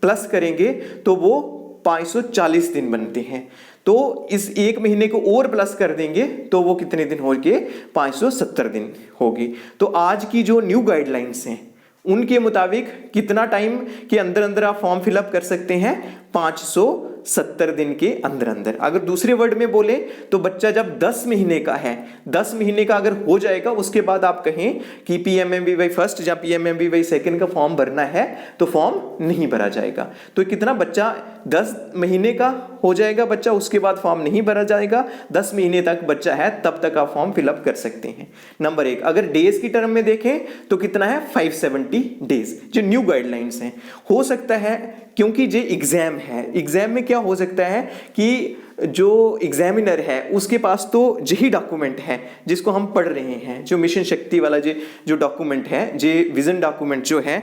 प्लस करेंगे तो वो 540 दिन बनते हैं। तो इस एक महीने को और प्लस कर देंगे तो वो कितने दिन होंगे, 570 दिन होगी। तो आज की जो न्यू गाइडलाइंस हैं उनके मुताबिक कितना टाइम के अंदर अंदर आप फॉर्म फिलअप कर सकते हैं, 570 दिन के अंदर अंदर। अगर दूसरे वर्ड में बोले तो बच्चा जब 10 महीने का है, 10 महीने का अगर हो जाएगा, उसके बाद आप कहें कि PMMVY फर्स्ट या PMMVY सेकंड का फॉर्म भरना है तो फॉर्म नहीं भरा जाएगा। तो कितना बच्चा 10 महीने का हो जाएगा बच्चा, उसके बाद फॉर्म नहीं भरा जाएगा। 10 महीने तक बच्चा है तब तक आप फॉर्म फिलअप कर सकते हैं। नंबर 1। अगर डेज की टर्म में देखें तो कितना है, 570 डेज। जो न्यू गाइडलाइंस हैं, हो सकता है क्योंकि जो एग्जाम है, एग्जाम में क्या हो सकता है कि जो एग्जामिनर है उसके पास तो यही डॉक्यूमेंट है जिसको हम पढ़ रहे हैं, जो मिशन शक्ति वाला जो डॉक्यूमेंट है, जो विजन डॉक्यूमेंट जो है,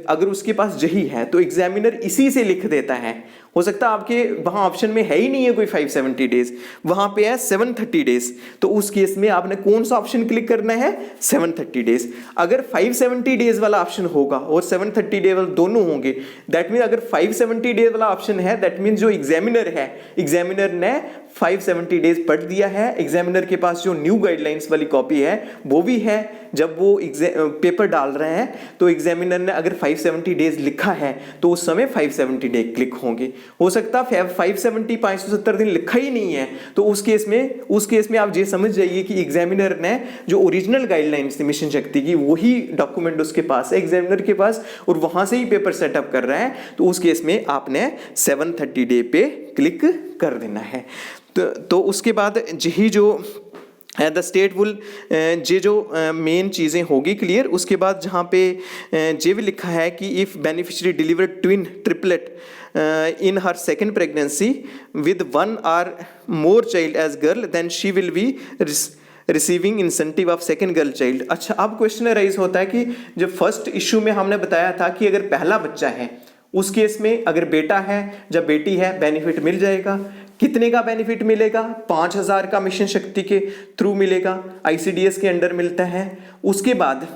अगर उसके पास यही है तो एग्जामिनर इसी से लिख देता है। हो सकता है आपके वहाँ ऑप्शन में है ही नहीं है कोई 570 डेज, वहाँ पे है 730 डेज। तो उस केस में आपने कौन सा ऑप्शन क्लिक करना है, 730 डेज। अगर 570 डेज वाला ऑप्शन होगा और 730 डेज वाला दोनों होंगे, दैट मीन अगर 570 डेज वाला ऑप्शन है, दैट मीन जो एग्जामिनर है, एग्जामिनर ने 570 डेज पढ़ दिया है। एग्जामिनर के पास जो न्यू गाइडलाइंस वाली कॉपी है वो भी है। जब वो पेपर डाल रहे हैं तो एग्जामिनर ने अगर 570 डेज लिखा है तो उस समय 570 डे क्लिक होंगे। हो सकता है 570 दिन लिखा ही नहीं है, तो उस केस में आप ये समझ जाइए कि एग्जामिनर ने जो ओरिजिनल गाइडलाइंस थी मिशन शक्ति की, वही डॉक्यूमेंट उसके पास है एग्जामिनर के पास, और वहां से ही पेपर सेटअप कर रहा है। तो उस केस में आपने 730 डे पे क्लिक कर देना है। तो उसके बाद यही जो द स्टेट विल, ये जो मेन चीज़ें होगी क्लियर। उसके बाद जहाँ पे ये भी लिखा है कि if beneficiary deliver twin triplet in her second pregnancy with one or more child as girl, then she will be receiving incentive of second girl child. अच्छा, अब क्वेश्चन राइज होता है कि जब फर्स्ट इश्यू में हमने बताया था कि अगर पहला बच्चा है उस केस में अगर बेटा है, जब बेटी है, बेनिफिट मिल जाएगा। कितने का बेनिफिट मिलेगा, 5000 का मिशन शक्ति के थ्रू मिलेगा, ICDS के अंडर मिलता है। उसके बाद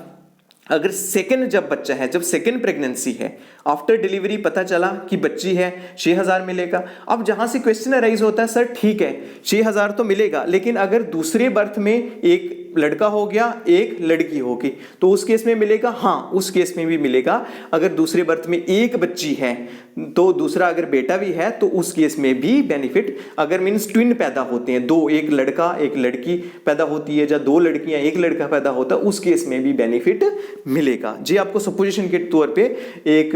अगर सेकेंड जब बच्चा है, जब सेकेंड प्रेगनेंसी है, आफ्टर डिलीवरी पता चला कि बच्ची है, 6000 मिलेगा। अब जहां से क्वेश्चन राइज होता है, सर ठीक है 6000 तो मिलेगा, लेकिन अगर दूसरे बर्थ में एक लड़का हो गया, एक लड़की होगी, तो उस केस में मिलेगा? हाँ, उस केस में भी मिलेगा। अगर दूसरे बर्थ में एक बच्ची है तो दूसरा अगर बेटा भी है तो उस केस में भी बेनिफिट, अगर मीन्स ट्विन पैदा होते हैं, दो, एक लड़का एक लड़की पैदा होती है, या दो लड़कियां एक लड़का पैदा होता है, उस केस में भी बेनिफिट मिलेगा। जी आपको सपोजिशन के तौर पे एक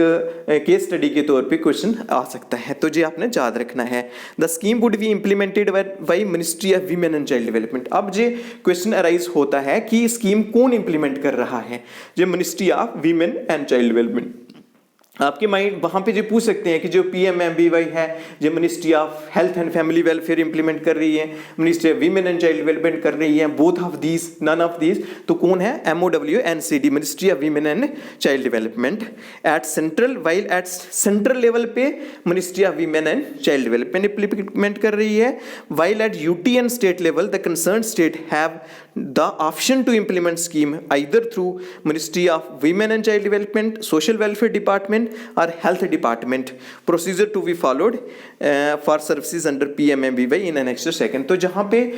केस स्टडी के तौर पे क्वेश्चन आ सकता है, तो ये आपने याद रखना है। The scheme would be implemented by ministry of women and child development. अब ये क्वेश्चन अराइज होता है कि स्कीम कौन इंप्लीमेंट कर रहा है, ये ministry of women and child development. आपके माइंड वहाँ पे जो पूछ सकते हैं कि जो PMMBY है जो ministry of health and family welfare implement कर रही है, ministry of women and child development कर रही है, both of these, none of these, तो कौन है? MOWNCD, ministry of women and child development. At central, while at central level पे ministry of women and child development implement कर रही है, while at UT and state level the concern state have the option to implement scheme either through ministry of women and child development, social welfare department or health department. Procedure to be followed for services under PMMBY in annexure second। तो जहां पे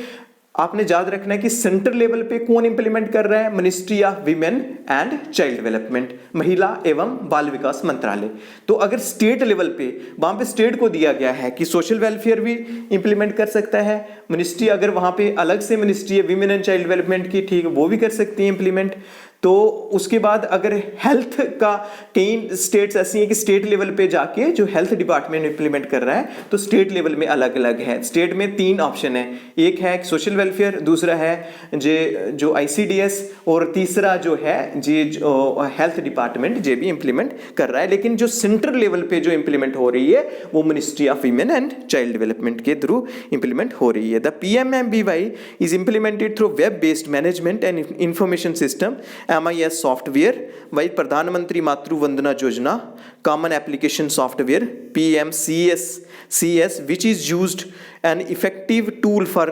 आपने याद रखना है कि central level पे कौन इंप्लीमेंट कर रहा है? Ministry of women and child development, महिला एवं बाल विकास मंत्रालय। तो अगर स्टेट लेवल पे, वहां पे स्टेट को दिया गया है कि सोशल वेलफेयर भी इंप्लीमेंट कर सकता है मिनिस्ट्री, अगर वहां पे अलग से मिनिस्ट्री है वीमेन एंड चाइल्ड डेवलपमेंट की, ठीक है, वो भी कर सकती है इंप्लीमेंट। तो उसके बाद अगर हेल्थ का, कई स्टेट्स ऐसी हैं कि स्टेट लेवल पे जाके जो हेल्थ डिपार्टमेंट इंप्लीमेंट कर रहा है, तो स्टेट लेवल में अलग अलग है। स्टेट में 3 ऑप्शन है, एक है सोशल वेलफेयर, दूसरा है जो ICDS, और तीसरा जो है जो हेल्थ डिपार्टमेंट जे भी इंप्लीमेंट कर रहा है। लेकिन जो सेंट्रल लेवल पे जो इंप्लीमेंट हो रही है वो ministry of women and child development के थ्रू इंप्लीमेंट हो रही है। The PMMBY is implemented through web based management and information system MIS software by प्रधानमंत्री मातृ Vandana Yojana common application software PMCS which is used an effective tool for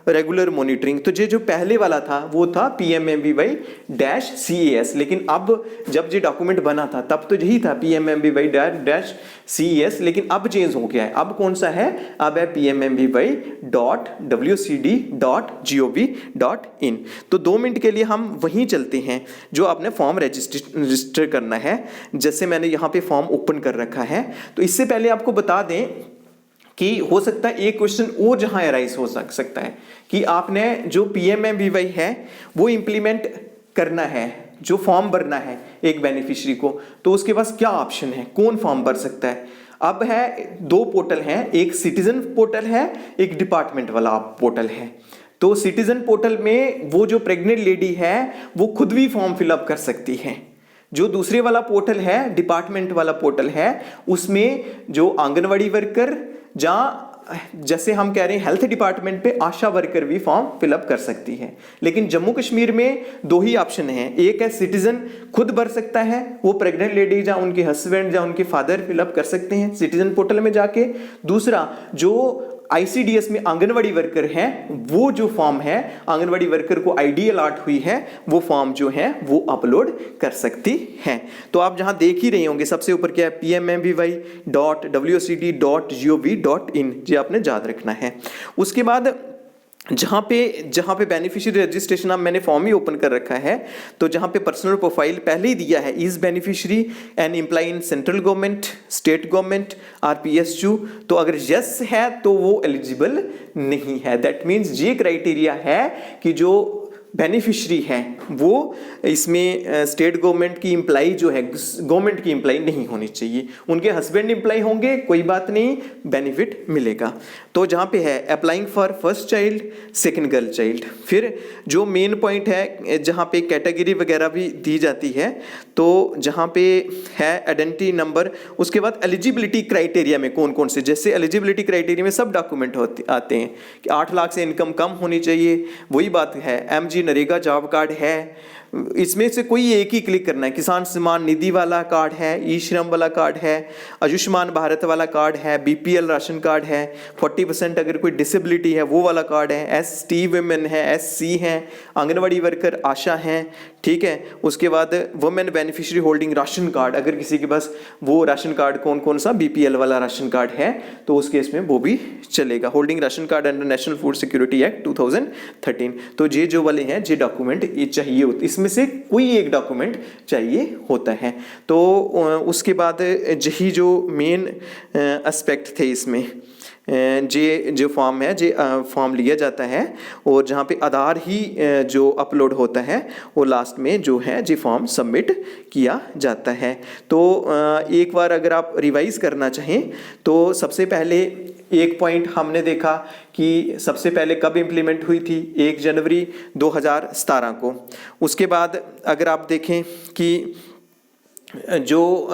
regular monitoring. तो जो पहले वाला था वो था PMMBY-CES, लेकिन अब जब ये डॉक्यूमेंट बना था तब तो यही था PMMBY-CES, लेकिन अब चेंज हो गया है। अब कौन सा है? अब है PMMBY.WCD.gov.in। तो 2 मिनट के लिए हम वहीं चलते हैं जो आपने फॉर्म रजिस्टर करना है। जैसे मैंने यहाँ पे फॉर्म ओपन कर रखा है, तो इससे पहले आपको बता दें कि हो सकता है एक क्वेश्चन और जहां अराइज हो सकता है कि आपने जो PMMBY है वो इंप्लीमेंट करना है, जो फॉर्म भरना है एक बेनिफिशियरी को, तो उसके पास क्या ऑप्शन है, कौन फॉर्म भर सकता है? अब है 2 पोर्टल हैं, एक सिटीजन पोर्टल है, एक डिपार्टमेंट वाला पोर्टल है। तो सिटीजन पोर्टल में वो जो प्रेग्नेंट लेडी है वो खुद भी फॉर्म फिलअप कर सकती है। जो दूसरे वाला पोर्टल है, डिपार्टमेंट वाला पोर्टल है, उसमें जो आंगनवाड़ी वर्कर, जैसे हम कह रहे हैं हेल्थ डिपार्टमेंट पे आशा वर्कर भी फॉर्म फिलअप कर सकती है। लेकिन जम्मू कश्मीर में 2 ही ऑप्शन हैं, एक है सिटीजन खुद भर सकता है, वो प्रेग्नेंट लेडी या उनके हस्बैंड या उनके फादर फिलअप कर सकते हैं सिटीजन पोर्टल में जाके। दूसरा जो ICDS में आंगनवाड़ी वर्कर हैं, वो जो फॉर्म है आंगनवाड़ी वर्कर को ID अलॉट हुई है, वो फॉर्म जो है वो अपलोड कर सकती हैं। तो आप जहां देख ही रहे होंगे सबसे ऊपर क्या है? PMMBY.WCD.gov.in, ये आपने याद रखना है। उसके बाद जहाँ पे बेनिफिशियरी रजिस्ट्रेशन, अब मैंने फॉर्म ही ओपन कर रखा है, तो जहाँ पे पर्सनल प्रोफाइल पहले ही दिया है, is beneficiary an employ in central government, state government और PSU, तो अगर यस है तो वो एलिजिबल नहीं है। दैट मीन्स ये क्राइटेरिया है कि जो बेनिफिशियरी है वो इसमें स्टेट गवर्नमेंट की एम्प्लॉय जो है, गवर्नमेंट की एम्प्लॉय नहीं होनी चाहिए। उनके हस्बैंड एम्प्लॉय होंगे, कोई बात नहीं, बेनिफिट मिलेगा। तो जहाँ पे है applying for first child, second girl child. फिर जो मेन पॉइंट है जहाँ पे कैटेगरी वगैरह भी दी जाती है, तो जहाँ पे है आइडेंटिटी नंबर, उसके बाद एलिजिबिलिटी क्राइटेरिया में कौन कौन से, जैसे एलिजिबिलिटी क्राइटेरिया में सब डॉक्यूमेंट आते हैं कि 8 लाख से इनकम कम होनी चाहिए, वही बात है। MG नरेगा जॉब कार्ड है, इसमें से कोई एक ही क्लिक करना है। किसान सम्मान निधि वाला कार्ड है, ई श्रम वाला कार्ड है, आयुष्मान भारत वाला कार्ड है, BPL राशन कार्ड है, 40% अगर कोई डिसेबिलिटी है वो वाला कार्ड है, ST वुमेन है, SC है, आंगनवाड़ी वर्कर आशा हैं, ठीक है। उसके बाद women beneficiary holding ration card, अगर किसी के पास वो राशन कार्ड कौन कौन सा BPL वाला राशन कार्ड है तो उस केस में वो भी चलेगा। Holding ration card under national food security act 2013। तो ये जो वाले हैं ये डॉक्यूमेंट ये चाहिए होते, इसमें से कोई एक डॉक्यूमेंट चाहिए होता है। तो उसके बाद यही जो मेन एस्पेक्ट थे इसमें, जे जो फॉर्म है जे फॉर्म लिया जाता है और जहाँ पे आधार ही जो अपलोड होता है वो लास्ट में जो है जे फॉर्म सबमिट किया जाता है। तो एक बार अगर आप रिवाइज करना चाहें तो सबसे पहले एक पॉइंट हमने देखा कि सबसे पहले कब इम्प्लीमेंट हुई थी, 1 जनवरी 2017 को। उसके बाद अगर आप देखें कि जो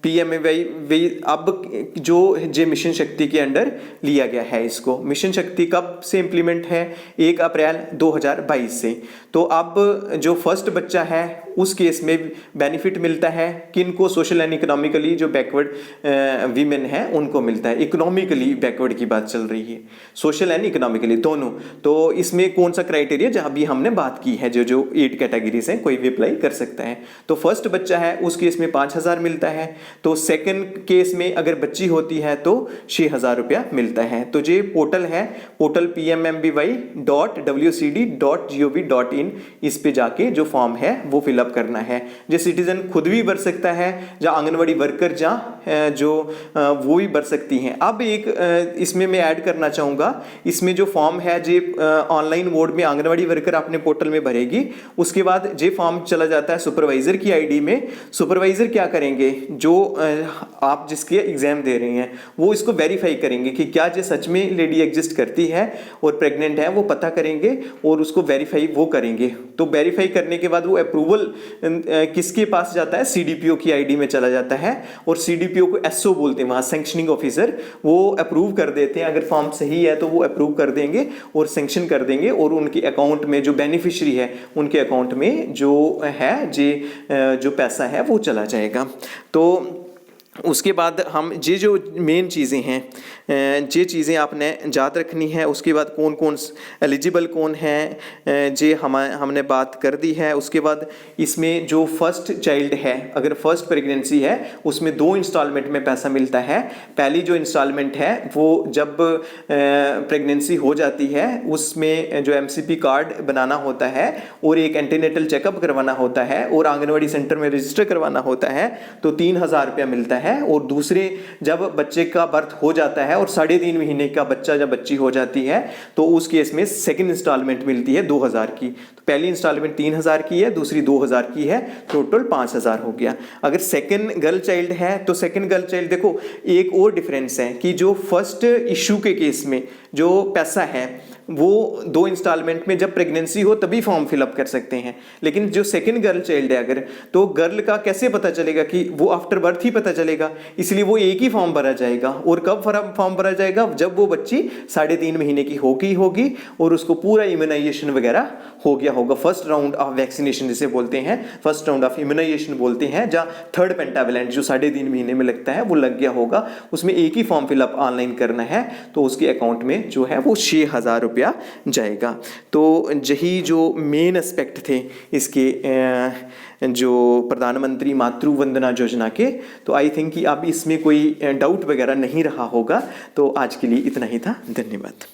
PMAY अब जो जे मिशन शक्ति के अंडर लिया गया है, इसको मिशन शक्ति कब से इम्प्लीमेंट है, 1 अप्रैल 2022 से। तो अब जो फर्स्ट बच्चा है उस केस में बेनिफिट मिलता है किनको, सोशल एंड इकोनॉमिकली जो बैकवर्ड वीमेन हैं उनको मिलता है। इकोनॉमिकली बैकवर्ड की बात चल रही है, सोशल एंड इकोनॉमिकली दोनों। तो इसमें कौन सा क्राइटेरिया जहाँ भी हमने बात की है, जो जो 8 कैटेगरीज हैं कोई भी अप्लाई कर सकता है। तो फर्स्ट बच्चा है उस केस में 5,000 मिलता है। तो सेकंड केस में अगर बच्ची होती है तो 6,000 रुपया मिलता है। तो ये पोर्टल है, पोर्टल pmmy.wcd.gov.in, इस पे जाके जो फॉर्म है वो फिलअप करना है। जो सिटीजन खुद भी भर सकता है, या आंगनवाड़ी वर्कर जहाँ जो वो भी भर सकती हैं। अब एक इसमें मैं ऐड करना चाहूँगा, इसमें जो फॉर्म है जे ऑनलाइन मोड में आंगनवाड़ी वर्कर अपने पोर्टल में भरेगी। उसके बाद जे फॉर्म चला जाता है सुपरवाइजर की आईडी में। सुपरवाइजर क्या करेंगे, जो आप जिसके एग्जाम दे रहे हैं वो इसको वेरीफाई करेंगे कि क्या जो सच में लेडी एग्जिस्ट करती है और प्रेग्नेंट है, वो पता करेंगे और उसको वेरीफाई वो करेंगे। तो वेरीफाई करने के बाद वो अप्रूवल किसके पास जाता है, CDPO की आईडी में चला जाता है और CDPO को SO बोलते हैं वहाँ, सैंक्शनिंग ऑफिसर, वो अप्रूव कर देते हैं। अगर फॉर्म सही है तो वो अप्रूव कर देंगे और सैंक्शन कर देंगे और उनके अकाउंट में जो बेनिफिशियरी है उनके अकाउंट में जो है जो पैसा है वो चला जाएगा। तो उसके बाद हम ये जो मेन चीज़ें हैं, ये चीज़ें आपने याद रखनी है। उसके बाद कौन कौन एलिजिबल कौन है जे हमने बात कर दी है। उसके बाद इसमें जो फर्स्ट चाइल्ड है, अगर फर्स्ट प्रेगनेंसी है उसमें 2 इंस्टॉलमेंट में पैसा मिलता है। पहली जो इंस्टॉलमेंट है वो जब प्रेगनेंसी हो जाती है उसमें जो MCP कार्ड बनाना होता है और एक एंटीनेटल चेकअप करवाना होता है और आंगनवाड़ी सेंटर में रजिस्टर करवाना होता है, तो 3,000 रुपया मिलता है। और दूसरे जब बच्चे का बर्थ हो जाता है और 3.5 महीने का बच्चा जब बच्ची हो जाती है तो उस केस में सेकंड इंस्टॉलमेंट मिलती है 2,000 की। तो पहली इंस्टॉलमेंट 3,000 की है, दूसरी 2,000 की है, टोटल 5,000 हो गया। अगर सेकंड गर्ल चाइल्ड है तो सेकंड गर्ल चाइल्ड देखो एक और डिफरेंस है कि जो फर्स्ट इशू के केस में जो पैसा है वो 2 इंस्टॉलमेंट में जब प्रेगनेंसी हो तभी फॉर्म फिलअप कर सकते हैं। लेकिन जो सेकंड गर्ल चाइल्ड है अगर, तो गर्ल का कैसे पता चलेगा कि वो आफ्टर बर्थ ही पता चलेगा, इसलिए वो एक ही फॉर्म भरा जाएगा। और कब फॉर्म भरा जाएगा, जब वो बच्ची 3.5 महीने की होगी और उसको पूरा इम्यूनाइजेशन वगैरह हो गया होगा। फर्स्ट राउंड ऑफ वैक्सीनेशन जिसे बोलते हैं, फर्स्ट राउंड ऑफ इम्यूनाइजेशन बोलते हैं, जहाँ 3rd पेंटावेलेंट जो 3.5 महीने में लगता है वो लग गया होगा। उसमें एक ही फॉर्म फिलअप ऑनलाइन करना है तो उसके अकाउंट में जो है वो 6,000 रुपया जाएगा। तो यही जो मेन एस्पेक्ट थे इसके जो प्रधानमंत्री मातृ वंदना योजना के। तो आई थिंक कि अब इसमें कोई डाउट वगैरह नहीं रहा होगा। तो आज के लिए इतना ही था, धन्यवाद।